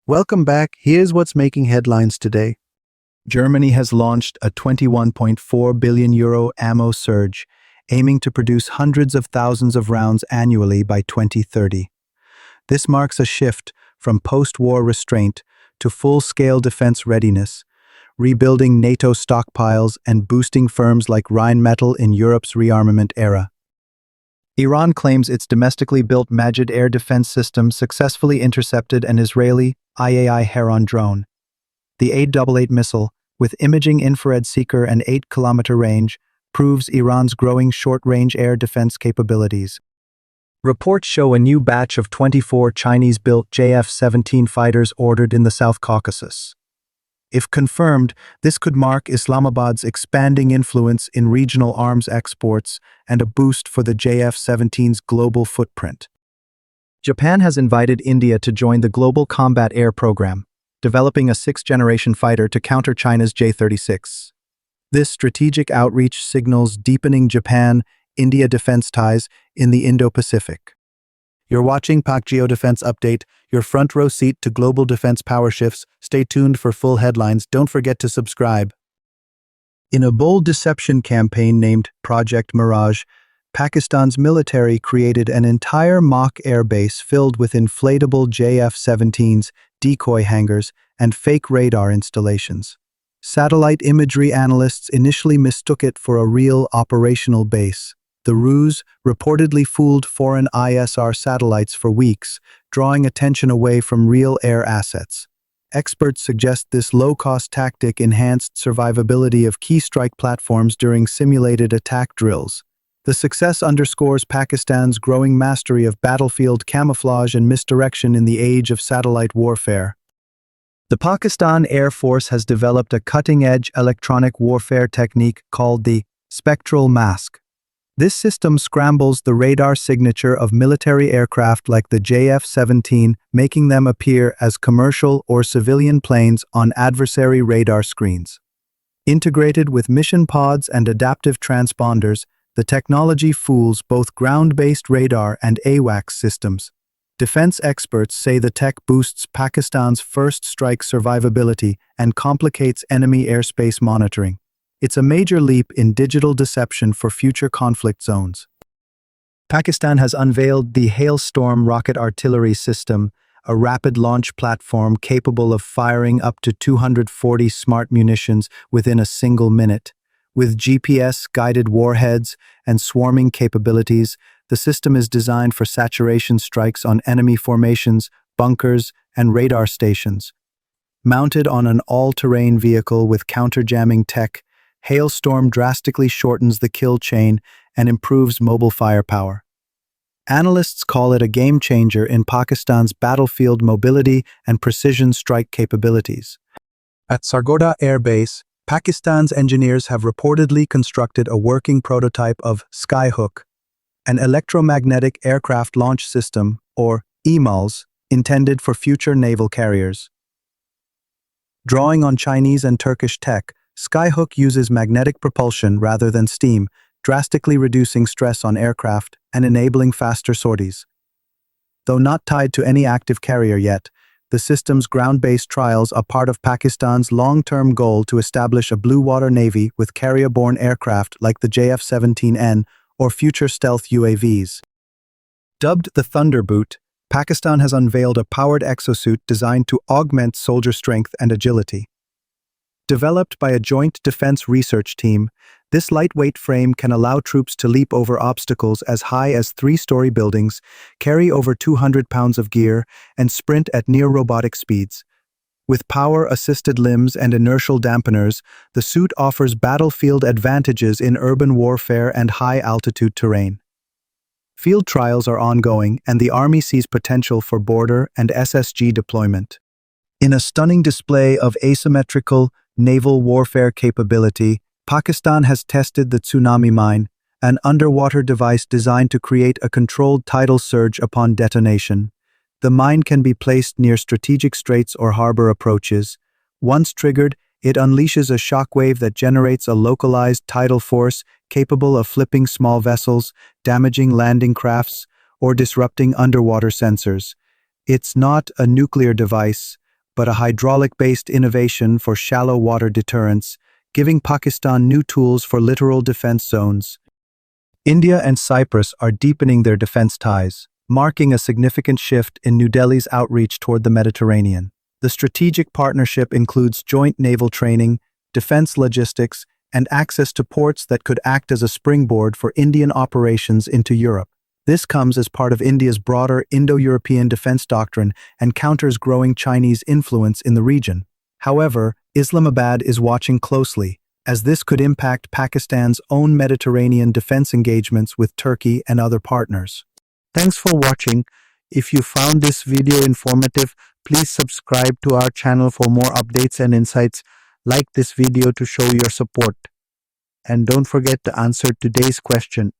Welcome back. Here's what's making headlines today. Germany has launched a 21.4 billion euro ammo surge, aiming to produce hundreds of thousands of rounds annually by 2030. This marks a shift from post-war restraint to full-scale defense readiness, rebuilding NATO stockpiles and boosting firms like Rheinmetall in Europe's rearmament era. Iran claims its domestically built Majid air defense system successfully intercepted an Israeli IAI Heron drone. The 888 missile, with imaging infrared seeker and 8-kilometer range, proves Iran's growing short-range air defense capabilities. Reports show a new batch of 24 Chinese-built JF-17 fighters ordered in the South Caucasus. If confirmed, this could mark Islamabad's expanding influence in regional arms exports and a boost for the JF-17's global footprint. Japan has invited India to join the Global Combat Air Program, developing a sixth-generation fighter to counter China's J-36. This strategic outreach signals deepening Japan-India defense ties in the Indo-Pacific. You're watching Pakistangeo Defense Update, your front row seat to global defense power shifts. Stay tuned for full headlines. Don't forget to subscribe. In a bold deception campaign named Project Mirage, Pakistan's military created an entire mock airbase filled with inflatable JF-17s, decoy hangars, and fake radar installations. Satellite imagery analysts initially mistook it for a real operational base. The ruse reportedly fooled foreign ISR satellites for weeks, drawing attention away from real air assets. Experts suggest this low-cost tactic enhanced survivability of key strike platforms during simulated attack drills. The success underscores Pakistan's growing mastery of battlefield camouflage and misdirection in the age of satellite warfare. The Pakistan Air Force has developed a cutting-edge electronic warfare technique called the spectral mask. This system scrambles the radar signature of military aircraft like the JF-17, making them appear as commercial or civilian planes on adversary radar screens. Integrated with mission pods and adaptive transponders, the technology fools both ground-based radar and AWACS systems. Defense experts say the tech boosts Pakistan's first strike survivability and complicates enemy airspace monitoring. It's a major leap in digital deception for future conflict zones. Pakistan has unveiled the Hailstorm rocket artillery system, a rapid launch platform capable of firing up to 240 smart munitions within a single minute. With GPS-guided warheads and swarming capabilities, the system is designed for saturation strikes on enemy formations, bunkers, and radar stations. Mounted on an all-terrain vehicle with counter-jamming tech, Hailstorm drastically shortens the kill chain and improves mobile firepower. Analysts call it a game-changer in Pakistan's battlefield mobility and precision strike capabilities. At Sargodha Air Base, Pakistan's engineers have reportedly constructed a working prototype of Skyhook, an electromagnetic aircraft launch system, or EMALS, intended for future naval carriers. Drawing on Chinese and Turkish tech, Skyhook uses magnetic propulsion rather than steam, drastically reducing stress on aircraft and enabling faster sorties. Though not tied to any active carrier yet, the system's ground-based trials are part of Pakistan's long-term goal to establish a blue water navy with carrier-borne aircraft like the JF-17N or future stealth UAVs. Dubbed the Thunderboot, Pakistan has unveiled a powered exosuit designed to augment soldier strength and agility. Developed by a joint defense research team, this lightweight frame can allow troops to leap over obstacles as high as 3-story buildings, carry over 200 pounds of gear, and sprint at near-robotic speeds. With power-assisted limbs and inertial dampeners, the suit offers battlefield advantages in urban warfare and high-altitude terrain. Field trials are ongoing, and the Army sees potential for border and SSG deployment. In a stunning display of asymmetrical naval warfare capability, Pakistan has tested the tsunami mine, an underwater device designed to create a controlled tidal surge upon detonation. The mine can be placed near strategic straits or harbor approaches. Once triggered, it unleashes a shockwave that generates a localized tidal force capable of flipping small vessels, damaging landing crafts, or disrupting underwater sensors. It's not a nuclear device, but a hydraulic-based innovation for shallow water deterrence, giving Pakistan new tools for littoral defense zones. India and Cyprus are deepening their defense ties, marking a significant shift in New Delhi's outreach toward the Mediterranean. The strategic partnership includes joint naval training, defense logistics, and access to ports that could act as a springboard for Indian operations into Europe. This comes as part of India's broader Indo-European defense doctrine and counters growing Chinese influence in the region. However, Islamabad is watching closely, as this could impact Pakistan's own Mediterranean defense engagements with Turkey and other partners. Thanks for watching. If you found this video informative, please subscribe to our channel for more updates and insights. Like this video to show your support. And don't forget to answer today's question.